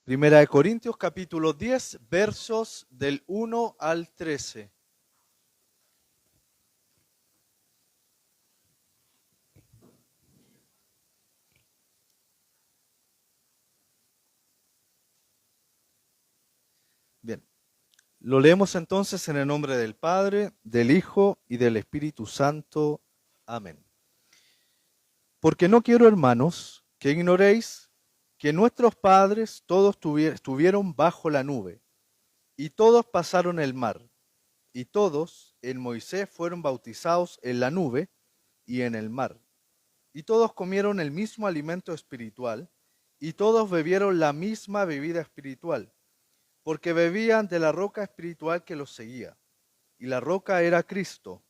Primera de Corintios capítulo 10, versos del 1 al 13. Bien, lo leemos entonces en el nombre del Padre, del Hijo y del Espíritu Santo. Amén. Porque no quiero, hermanos, que ignoréis que nuestros padres todos estuvieron bajo la nube, y todos pasaron el mar, y todos en Moisés fueron bautizados en la nube y en el mar. Y todos comieron el mismo alimento espiritual, y todos bebieron la misma bebida espiritual, porque bebían de la roca espiritual que los seguía, y la roca era Cristo.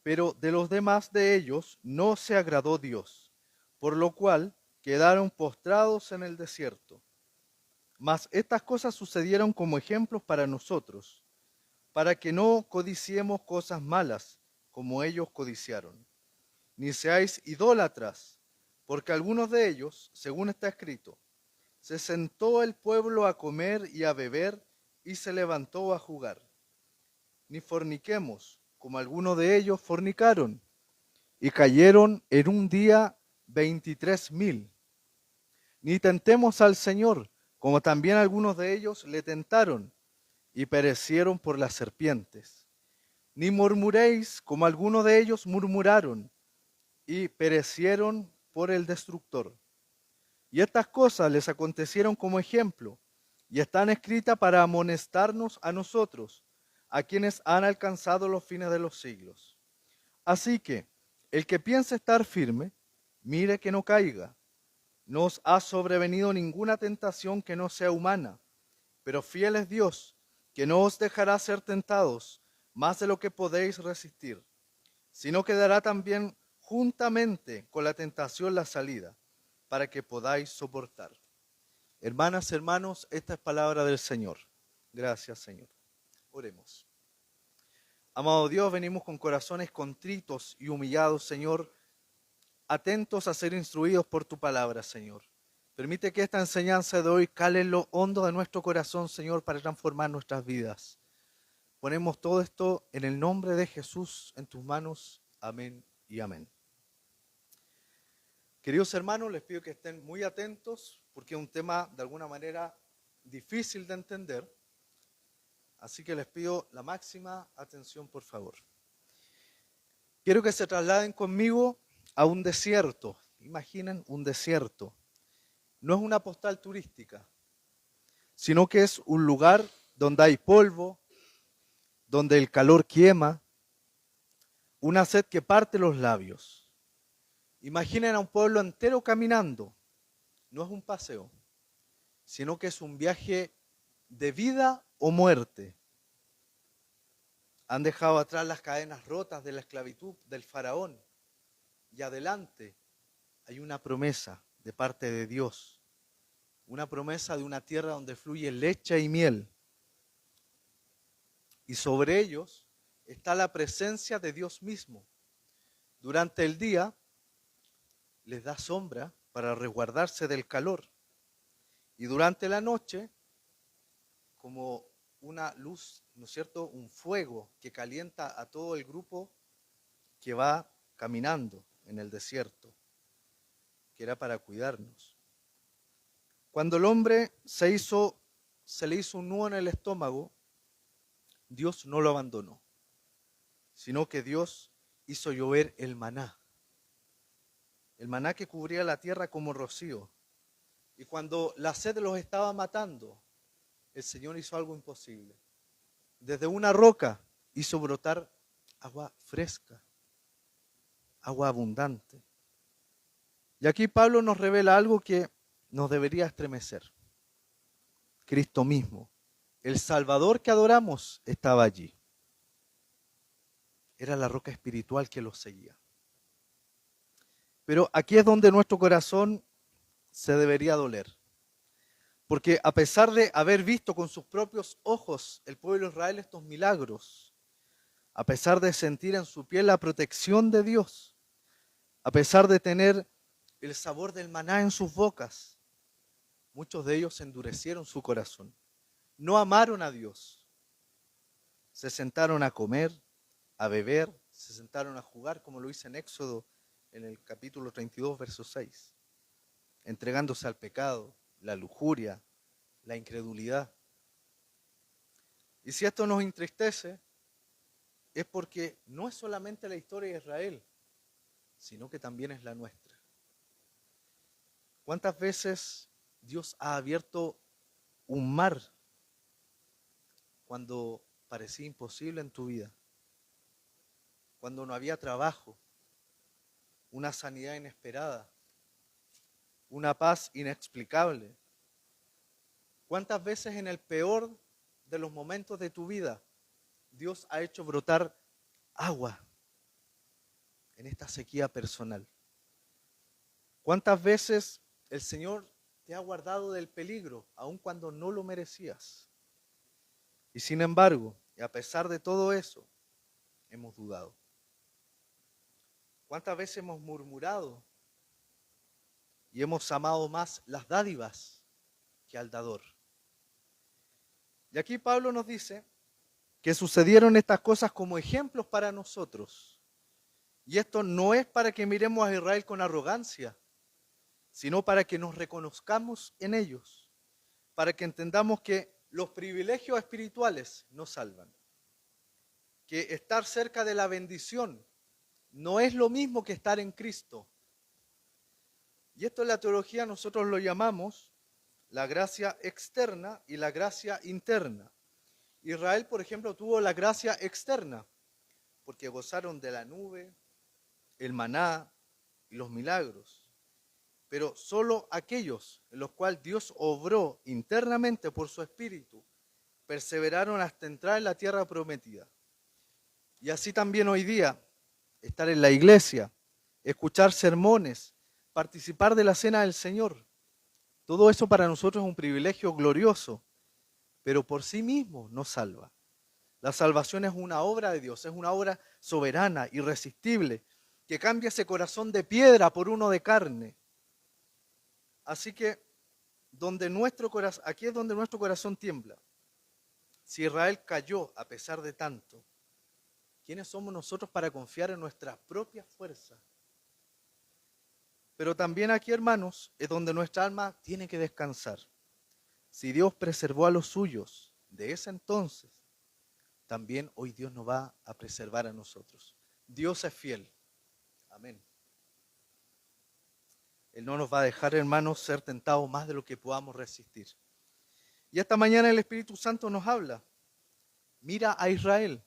Pero de los demás de ellos no se agradó Dios, por lo cual quedaron postrados en el desierto. Mas estas cosas sucedieron como ejemplos para nosotros, para que no codiciemos cosas malas, como ellos codiciaron. Ni seáis idólatras, porque algunos de ellos, según está escrito, se sentó el pueblo a comer y a beber, y se levantó a jugar. Ni forniquemos, como algunos de ellos fornicaron, y cayeron en un día 23,000. Ni tentemos al Señor, como también algunos de ellos le tentaron, y perecieron por las serpientes. Ni murmuréis, como algunos de ellos murmuraron, y perecieron por el destructor. Y estas cosas les acontecieron como ejemplo, y están escritas para amonestarnos a nosotros, a quienes han alcanzado los fines de los siglos. Así que, el que piensa estar firme, mire que no caiga. No os ha sobrevenido ninguna tentación que no sea humana, pero fiel es Dios, que no os dejará ser tentados más de lo que podéis resistir, sino que dará también juntamente con la tentación la salida, para que podáis soportar. Hermanas, hermanos, esta es palabra del Señor. Gracias, Señor. Oremos. Amado Dios, venimos con corazones contritos y humillados, Señor, atentos a ser instruidos por tu palabra, Señor. Permite que esta enseñanza de hoy cale en lo hondo de nuestro corazón, Señor, para transformar nuestras vidas. Ponemos todo esto en el nombre de Jesús en tus manos. Amén y amén. Queridos hermanos, les pido que estén muy atentos porque es un tema de alguna manera difícil de entender. Así que les pido la máxima atención, por favor. Quiero que se trasladen conmigo a un desierto. Imaginen un desierto. No es una postal turística, sino que es un lugar donde hay polvo, donde el calor quema, una sed que parte los labios. Imaginen a un pueblo entero caminando. No es un paseo, sino que es un viaje de vida o muerte. Han dejado atrás las cadenas rotas de la esclavitud del faraón y adelante hay una promesa de parte de Dios, una promesa de una tierra donde fluye leche y miel. Y sobre ellos está la presencia de Dios mismo. Durante el día les da sombra para resguardarse del calor. Y durante la noche, como una luz, ¿no es cierto?, un fuego que calienta a todo el grupo que va caminando en el desierto, que era para cuidarnos. Cuando el hombre se le hizo un nudo en el estómago, Dios no lo abandonó, sino que Dios hizo llover el maná que cubría la tierra como rocío. Y cuando la sed los estaba matando, el Señor hizo algo imposible. Desde una roca hizo brotar agua fresca, agua abundante. Y aquí Pablo nos revela algo que nos debería estremecer. Cristo mismo, el Salvador que adoramos, estaba allí. Era la roca espiritual que los seguía. Pero aquí es donde nuestro corazón se debería doler. Porque a pesar de haber visto con sus propios ojos el pueblo de Israel estos milagros, a pesar de sentir en su piel la protección de Dios, a pesar de tener el sabor del maná en sus bocas, muchos de ellos endurecieron su corazón. No amaron a Dios. Se sentaron a comer, a beber, se sentaron a jugar, como lo dice en Éxodo, en el capítulo 32, verso 6, entregándose al pecado, la lujuria, la incredulidad. Y si esto nos entristece, es porque no es solamente la historia de Israel, sino que también es la nuestra. ¿Cuántas veces Dios ha abierto un mar cuando parecía imposible en tu vida? Cuando no había trabajo, una sanidad inesperada, una paz inexplicable. ¿Cuántas veces en el peor de los momentos de tu vida Dios ha hecho brotar agua en esta sequía personal? ¿Cuántas veces el Señor te ha guardado del peligro, aun cuando no lo merecías? Y sin embargo, y a pesar de todo eso, hemos dudado. ¿Cuántas veces hemos murmurado y hemos amado más las dádivas que al dador? Y aquí Pablo nos dice que sucedieron estas cosas como ejemplos para nosotros. Y esto no es para que miremos a Israel con arrogancia, sino para que nos reconozcamos en ellos, para que entendamos que los privilegios espirituales nos salvan, que estar cerca de la bendición no es lo mismo que estar en Cristo. Y esto en la teología nosotros lo llamamos la gracia externa y la gracia interna. Israel, por ejemplo, tuvo la gracia externa, porque gozaron de la nube, el maná y los milagros. Pero solo aquellos en los cuales Dios obró internamente por su Espíritu perseveraron hasta entrar en la tierra prometida. Y así también hoy día, estar en la iglesia, escuchar sermones, participar de la cena del Señor, todo eso para nosotros es un privilegio glorioso, pero por sí mismo no salva. La salvación es una obra de Dios, es una obra soberana, irresistible, que cambia ese corazón de piedra por uno de carne. Así que aquí es donde nuestro corazón tiembla. Si Israel cayó a pesar de tanto, ¿quiénes somos nosotros para confiar en nuestra propia fuerza? Pero también aquí, hermanos, es donde nuestra alma tiene que descansar. Si Dios preservó a los suyos de ese entonces, también hoy Dios nos va a preservar a nosotros. Dios es fiel. Amén. Él no nos va a dejar, hermanos, ser tentados más de lo que podamos resistir. Y esta mañana el Espíritu Santo nos habla. Mira a Israel.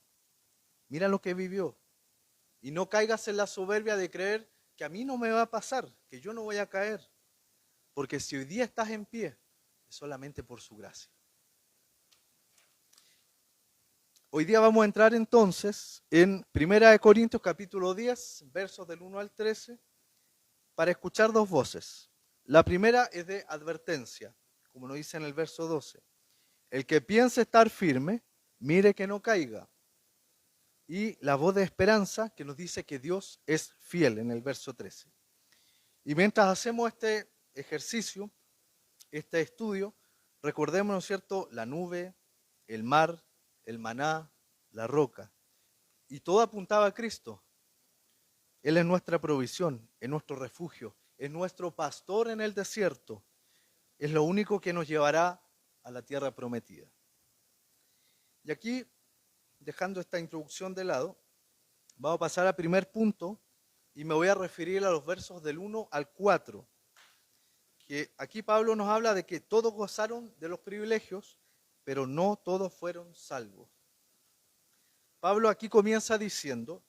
Mira lo que vivió. Y no caigas en la soberbia de creer que a mí no me va a pasar, que yo no voy a caer. Porque si hoy día estás en pie, es solamente por su gracia. Hoy día vamos a entrar entonces en 1 Corintios capítulo 10, versos del 1 al 13, para escuchar dos voces. La primera es de advertencia, como nos dice en el verso 12. El que piense estar firme, mire que no caiga. Y la voz de esperanza que nos dice que Dios es fiel en el verso 13. Y mientras hacemos este ejercicio, este estudio, recordemos, ¿no es cierto?, la nube, el mar, el maná, la roca. Y todo apuntaba a Cristo. Él es nuestra provisión, es nuestro refugio, es nuestro pastor en el desierto. Es lo único que nos llevará a la tierra prometida. Y aquí, dejando esta introducción de lado, vamos a pasar al primer punto y me voy a referir a los versos del 1 al 4. Que aquí Pablo nos habla de que todos gozaron de los privilegios, pero no todos fueron salvos. Pablo aquí comienza diciendo,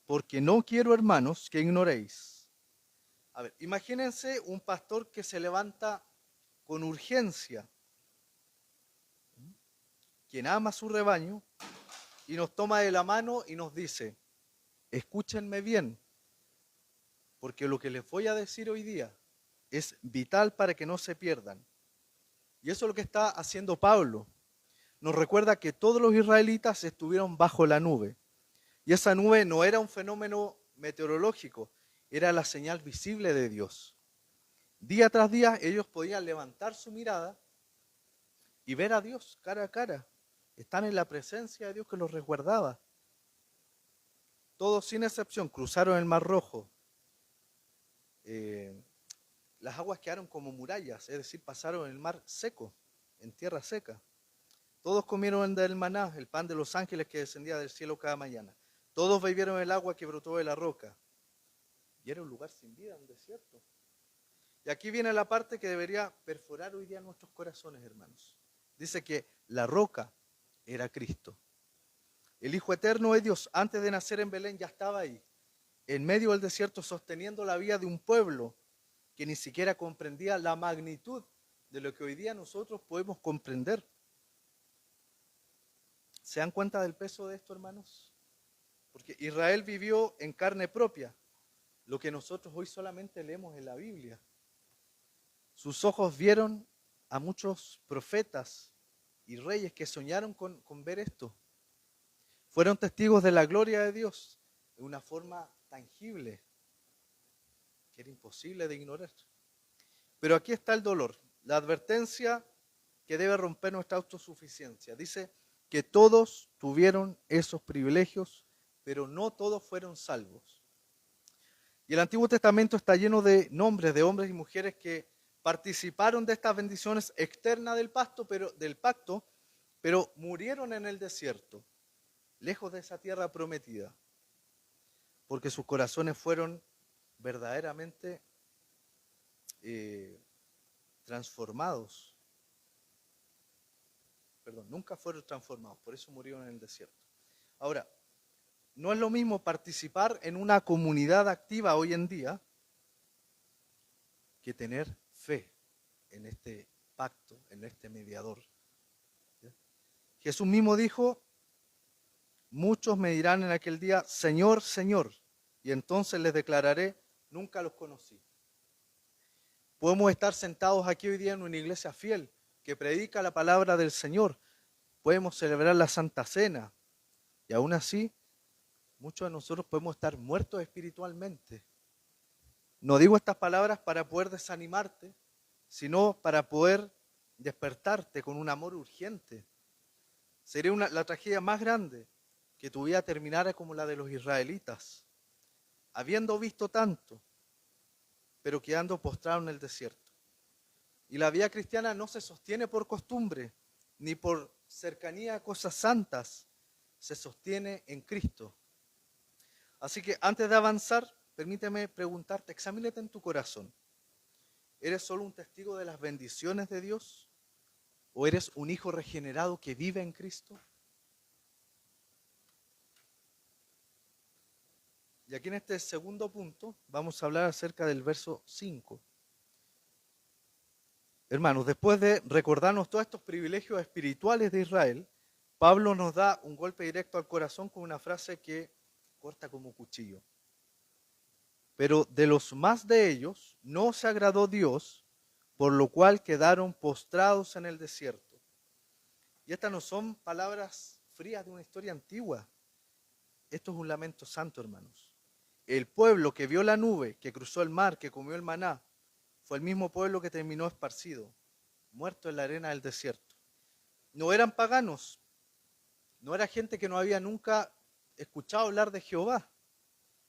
porque no quiero, hermanos, que ignoréis. A ver, imagínense un pastor que se levanta con urgencia, quien ama su rebaño, y nos toma de la mano y nos dice, escúchenme bien, porque lo que les voy a decir hoy día es vital para que no se pierdan. Y eso es lo que está haciendo Pablo. Nos recuerda que todos los israelitas estuvieron bajo la nube. Y esa nube no era un fenómeno meteorológico, era la señal visible de Dios. Día tras día ellos podían levantar su mirada y ver a Dios cara a cara. Están en la presencia de Dios que los resguardaba. Todos sin excepción cruzaron el Mar Rojo. Las aguas quedaron como murallas, es decir, pasaron el mar seco, en tierra seca. Todos comieron del maná, el pan de los ángeles que descendía del cielo cada mañana. Todos bebieron el agua que brotó de la roca. Y era un lugar sin vida, un desierto. Y aquí viene la parte que debería perforar hoy día nuestros corazones, hermanos. Dice que la roca era Cristo. El Hijo Eterno de Dios, antes de nacer en Belén, ya estaba ahí, en medio del desierto, sosteniendo la vida de un pueblo que ni siquiera comprendía la magnitud de lo que hoy día nosotros podemos comprender. ¿Se dan cuenta del peso de esto, hermanos? Porque Israel vivió en carne propia lo que nosotros hoy solamente leemos en la Biblia. Sus ojos vieron a muchos profetas y reyes que soñaron con ver esto. Fueron testigos de la gloria de Dios de una forma tangible que era imposible de ignorar. Pero aquí está el dolor, la advertencia que debe romper nuestra autosuficiencia. Dice que todos tuvieron esos privilegios, pero no todos fueron salvos. Y el Antiguo Testamento está lleno de nombres de hombres y mujeres que participaron de estas bendiciones externas del pacto, pero murieron en el desierto, lejos de esa tierra prometida, porque sus corazones fueron verdaderamente transformados. Perdón, nunca fueron transformados, por eso murieron en el desierto. Ahora, no es lo mismo participar en una comunidad activa hoy en día que tener fe en este pacto, en este mediador. ¿Sí? Jesús mismo dijo, muchos me dirán en aquel día, Señor, Señor, y entonces les declararé, nunca los conocí. Podemos estar sentados aquí hoy día en una iglesia fiel que predica la palabra del Señor. Podemos celebrar la Santa Cena y aún así muchos de nosotros podemos estar muertos espiritualmente. No digo estas palabras para poder desanimarte, sino para poder despertarte con un amor urgente. Sería la tragedia más grande que tu vida terminara como la de los israelitas, habiendo visto tanto, pero quedando postrado en el desierto. Y la vida cristiana no se sostiene por costumbre, ni por cercanía a cosas santas, se sostiene en Cristo. Así que antes de avanzar, permíteme preguntarte, examínate en tu corazón. ¿Eres solo un testigo de las bendiciones de Dios? ¿O eres un hijo regenerado que vive en Cristo? Y aquí en este segundo punto vamos a hablar acerca del verso 5. Hermanos, después de recordarnos todos estos privilegios espirituales de Israel, Pablo nos da un golpe directo al corazón con una frase que corta como cuchillo. Pero de los más de ellos no se agradó Dios, por lo cual quedaron postrados en el desierto. Y estas no son palabras frías de una historia antigua. Esto es un lamento santo, hermanos. El pueblo que vio la nube, que cruzó el mar, que comió el maná, fue el mismo pueblo que terminó esparcido, muerto en la arena del desierto. No eran paganos, no era gente que no había nunca escuchado hablar de Jehová,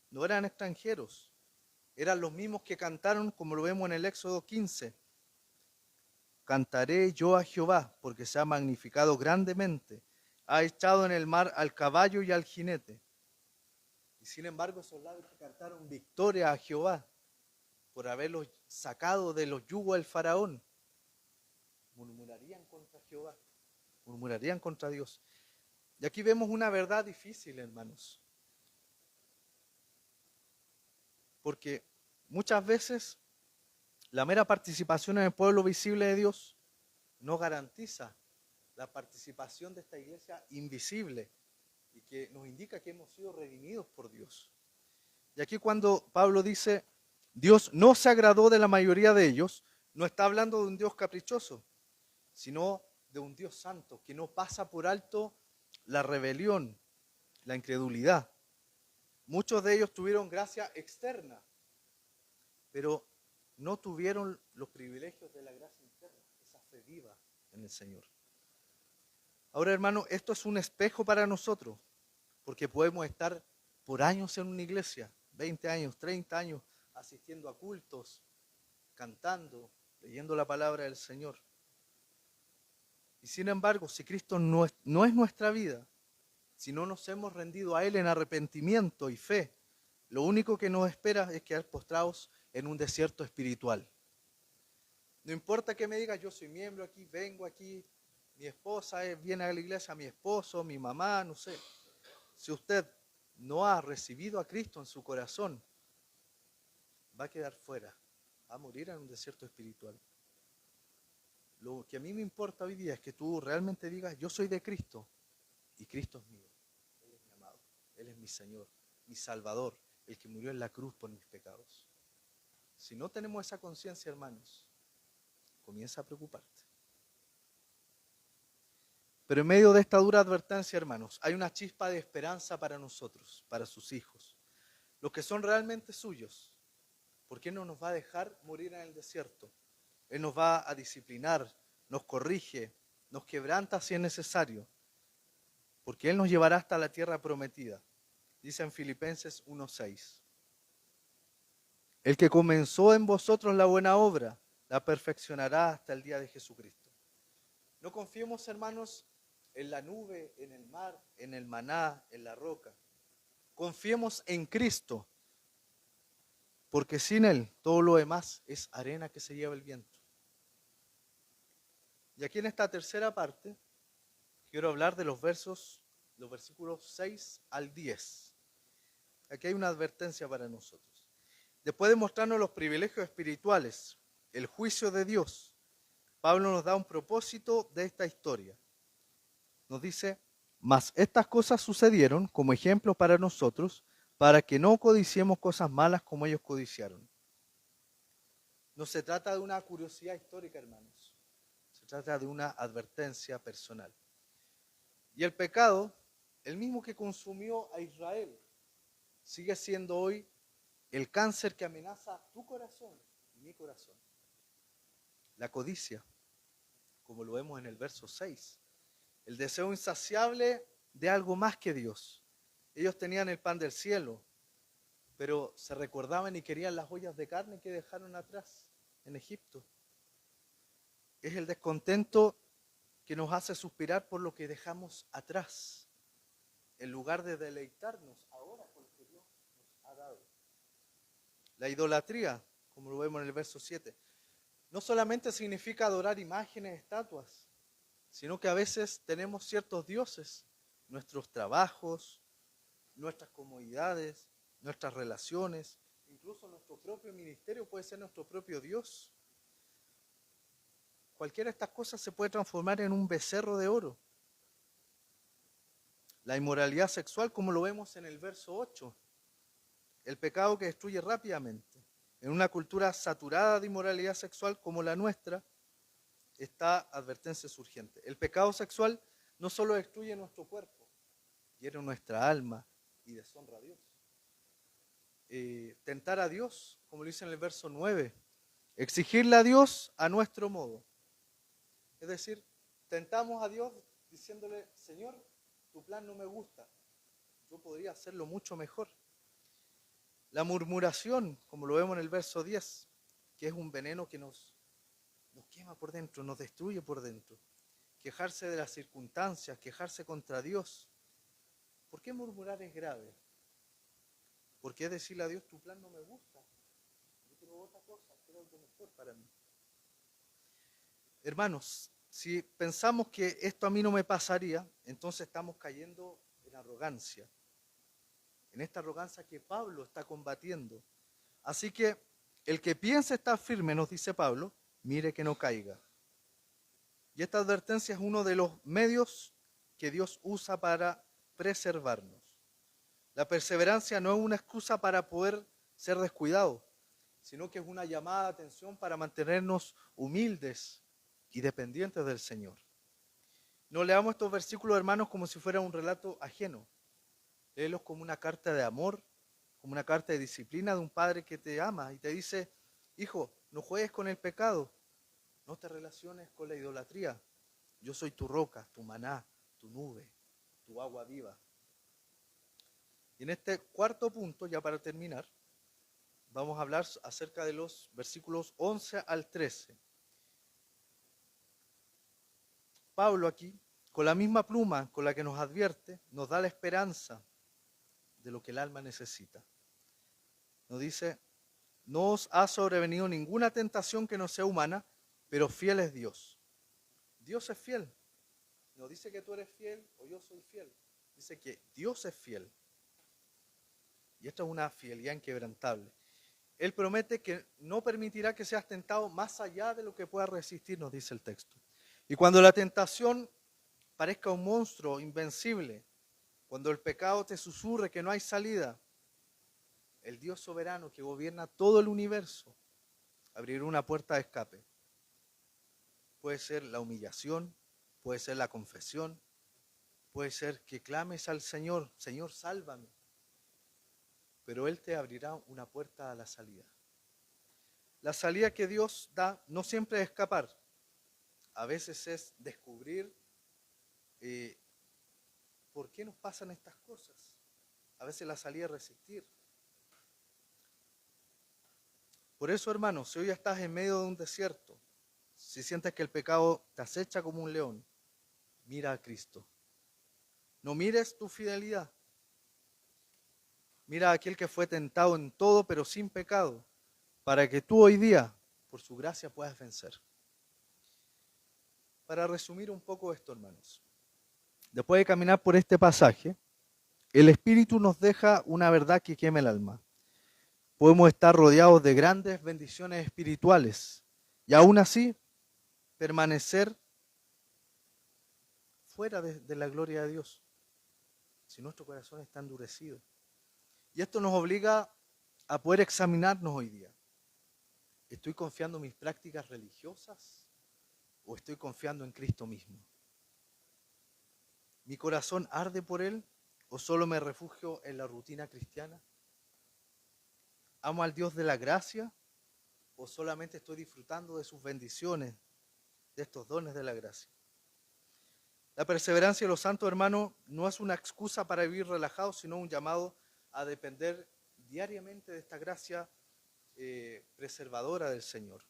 no eran extranjeros, eran los mismos que cantaron, como lo vemos en el Éxodo 15. Cantaré yo a Jehová, porque se ha magnificado grandemente, ha echado en el mar al caballo y al jinete. Y sin embargo, esos labios que cantaron victoria a Jehová, por haberlos sacado de los yugos del faraón, murmurarían contra Jehová, murmurarían contra Dios. Y aquí vemos una verdad difícil, hermanos. Porque muchas veces la mera participación en el pueblo visible de Dios no garantiza la participación de esta iglesia invisible y que nos indica que hemos sido redimidos por Dios. Y aquí cuando Pablo dice, Dios no se agradó de la mayoría de ellos, no está hablando de un Dios caprichoso, sino de un Dios santo que no pasa por alto la rebelión, la incredulidad. Muchos de ellos tuvieron gracia externa, pero no tuvieron los privilegios de la gracia interna, esa fe viva en el Señor. Ahora, hermano, esto es un espejo para nosotros, porque podemos estar por años en una iglesia, 20 años, 30 años, asistiendo a cultos, cantando, leyendo la palabra del Señor. Y sin embargo, si Cristo no es nuestra vida, si no nos hemos rendido a Él en arrepentimiento y fe, lo único que nos espera es quedar postrados en un desierto espiritual. No importa que me diga, yo soy miembro aquí, vengo aquí, mi esposa viene a la iglesia, mi esposo, mi mamá, no sé. Si usted no ha recibido a Cristo en su corazón, va a quedar fuera, va a morir en un desierto espiritual. Lo que a mí me importa hoy día es que tú realmente digas, yo soy de Cristo y Cristo es mío. Él es mi amado, Él es mi Señor, mi Salvador, el que murió en la cruz por mis pecados. Si no tenemos esa conciencia, hermanos, comienza a preocuparte. Pero en medio de esta dura advertencia, hermanos, hay una chispa de esperanza para nosotros, para sus hijos, los que son realmente suyos. ¿Por qué no nos va a dejar morir en el desierto? Él nos va a disciplinar, nos corrige, nos quebranta si es necesario, porque Él nos llevará hasta la tierra prometida. Dice en Filipenses 1:6. El que comenzó en vosotros la buena obra, la perfeccionará hasta el día de Jesucristo. No confiemos, hermanos, en la nube, en el mar, en el maná, en la roca. Confiemos en Cristo, porque sin Él todo lo demás es arena que se lleva el viento. Y aquí en esta tercera parte, quiero hablar de los versículos 6 al 10. Aquí hay una advertencia para nosotros. Después de mostrarnos los privilegios espirituales, el juicio de Dios, Pablo nos da un propósito de esta historia. Nos dice, mas estas cosas sucedieron como ejemplos para nosotros, para que no codiciemos cosas malas como ellos codiciaron. No se trata de una curiosidad histórica, hermanos. Se trata de una advertencia personal. Y el pecado, el mismo que consumió a Israel, sigue siendo hoy el cáncer que amenaza tu corazón y mi corazón. La codicia, como lo vemos en el verso 6. El deseo insaciable de algo más que Dios. Ellos tenían el pan del cielo, pero se recordaban y querían las ollas de carne que dejaron atrás en Egipto. Es el descontento que nos hace suspirar por lo que dejamos atrás, en lugar de deleitarnos ahora por lo que Dios nos ha dado. La idolatría, como lo vemos en el verso 7, no solamente significa adorar imágenes, estatuas, sino que a veces tenemos ciertos dioses, nuestros trabajos, nuestras comodidades, nuestras relaciones, incluso nuestro propio ministerio puede ser nuestro propio Dios. Cualquiera de estas cosas se puede transformar en un becerro de oro. La inmoralidad sexual, como lo vemos en el verso 8, el pecado que destruye rápidamente. En una cultura saturada de inmoralidad sexual como la nuestra, esta advertencia es urgente. El pecado sexual no solo destruye nuestro cuerpo, hiere nuestra alma y deshonra a Dios. Tentar a Dios, como lo dice en el verso 9, exigirle a Dios a nuestro modo. Es decir, tentamos a Dios diciéndole, Señor, tu plan no me gusta, yo podría hacerlo mucho mejor. La murmuración, como lo vemos en el verso 10, que es un veneno que nos quema por dentro, nos destruye por dentro. Quejarse de las circunstancias, quejarse contra Dios. ¿Por qué murmurar es grave? ¿Por qué decirle a Dios, tu plan no me gusta? Yo quiero otra cosa, quiero algo mejor para mí. Hermanos, si pensamos que esto a mí no me pasaría, entonces estamos cayendo en arrogancia. En esta arrogancia que Pablo está combatiendo. Así que el que piensa estar firme, nos dice Pablo, mire que no caiga. Y esta advertencia es uno de los medios que Dios usa para preservarnos. La perseverancia no es una excusa para poder ser descuidados, sino que es una llamada de atención para mantenernos humildes y dependientes del Señor. No leamos estos versículos, hermanos, como si fuera un relato ajeno. Léelos como una carta de amor, como una carta de disciplina de un padre que te ama y te dice, hijo, No juegues con el pecado. No te relaciones con la idolatría. Yo soy tu roca, tu maná, tu nube, tu agua viva. Y en este cuarto punto, ya para terminar, vamos a hablar acerca de los versículos 11 al 13. Pablo aquí, con la misma pluma con la que nos advierte, nos da la esperanza de lo que el alma necesita. Nos dice, no os ha sobrevenido ninguna tentación que no sea humana, pero fiel es Dios. Dios es fiel. No dice que tú eres fiel o yo soy fiel. Dice que Dios es fiel. Y esto es una fidelidad inquebrantable. Él promete que no permitirá que seas tentado más allá de lo que puedas resistir, nos dice el texto. Y cuando la tentación parezca un monstruo invencible, cuando el pecado te susurre que no hay salida, el Dios soberano que gobierna todo el universo abrirá una puerta de escape. Puede ser la humillación, puede ser la confesión, puede ser que clames al Señor, Señor, sálvame. Pero Él te abrirá una puerta a la salida. La salida que Dios da no siempre es escapar. A veces es descubrir por qué nos pasan estas cosas. A veces la salida es resistir. Por eso, hermanos, si hoy estás en medio de un desierto, si sientes que el pecado te acecha como un león, mira a Cristo. No mires tu fidelidad. Mira a aquel que fue tentado en todo, pero sin pecado, para que tú hoy día, por su gracia, puedas vencer. Para resumir un poco esto, hermanos, después de caminar por este pasaje, el Espíritu nos deja una verdad que quema el alma. Podemos estar rodeados de grandes bendiciones espirituales y aún así permanecer fuera de la gloria de Dios, si nuestro corazón está endurecido. Y esto nos obliga a poder examinarnos hoy día. ¿Estoy confiando en mis prácticas religiosas o estoy confiando en Cristo mismo? ¿Mi corazón arde por Él o solo me refugio en la rutina cristiana? ¿Amo al Dios de la gracia o solamente estoy disfrutando de sus bendiciones, de estos dones de la gracia? La perseverancia de los santos, hermanos, no es una excusa para vivir relajados, sino un llamado a depender diariamente de esta gracia preservadora del Señor.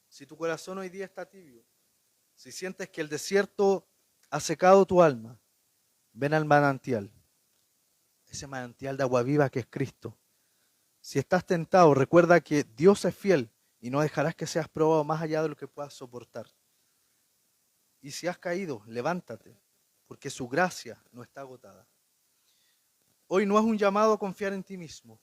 Si tu corazón hoy día está tibio, si sientes que el desierto ha secado tu alma, ven al manantial, ese manantial de agua viva que es Cristo. Si estás tentado, recuerda que Dios es fiel y no dejarás que seas probado más allá de lo que puedas soportar. Y si has caído, levántate, porque su gracia no está agotada. Hoy no es un llamado a confiar en ti mismo,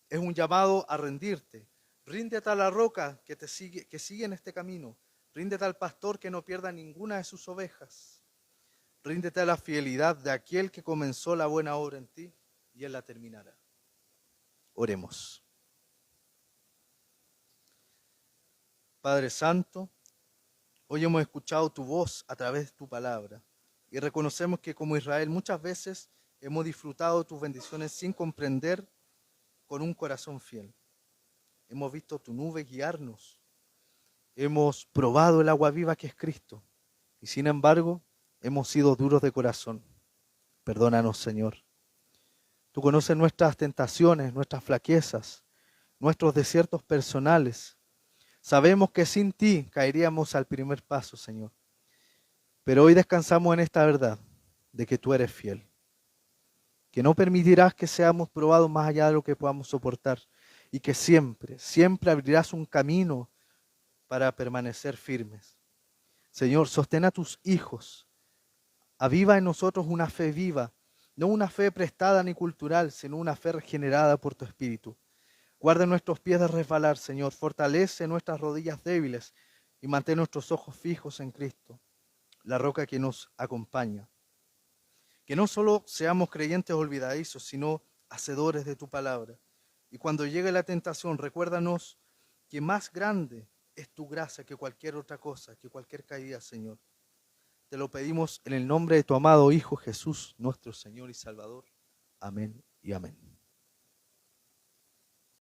es un llamado a rendirte. Ríndete a la roca que sigue en este camino. Ríndete al pastor que no pierda ninguna de sus ovejas. Ríndete a la fidelidad de aquel que comenzó la buena obra en ti y Él la terminará. Oremos. Padre Santo, hoy hemos escuchado tu voz a través de tu palabra y reconocemos que como Israel muchas veces hemos disfrutado de tus bendiciones sin comprender con un corazón fiel. Hemos visto tu nube guiarnos. Hemos probado el agua viva que es Cristo. Y sin embargo, hemos sido duros de corazón. Perdónanos, Señor. Tú conoces nuestras tentaciones, nuestras flaquezas, nuestros desiertos personales. Sabemos que sin ti caeríamos al primer paso, Señor. Pero hoy descansamos en esta verdad de que tú eres fiel. Que no permitirás que seamos probados más allá de lo que podamos soportar. Y que siempre, siempre abrirás un camino para permanecer firmes. Señor, sostén a tus hijos. Aviva en nosotros una fe viva, no una fe prestada ni cultural, sino una fe regenerada por tu Espíritu. Guarda nuestros pies de resbalar, Señor. Fortalece nuestras rodillas débiles y mantén nuestros ojos fijos en Cristo, la roca que nos acompaña. Que no solo seamos creyentes olvidadizos, sino hacedores de tu palabra. Y cuando llegue la tentación, recuérdanos que más grande es tu gracia que cualquier otra cosa, que cualquier caída, Señor. Te lo pedimos en el nombre de tu amado Hijo Jesús, nuestro Señor y Salvador. Amén y amén.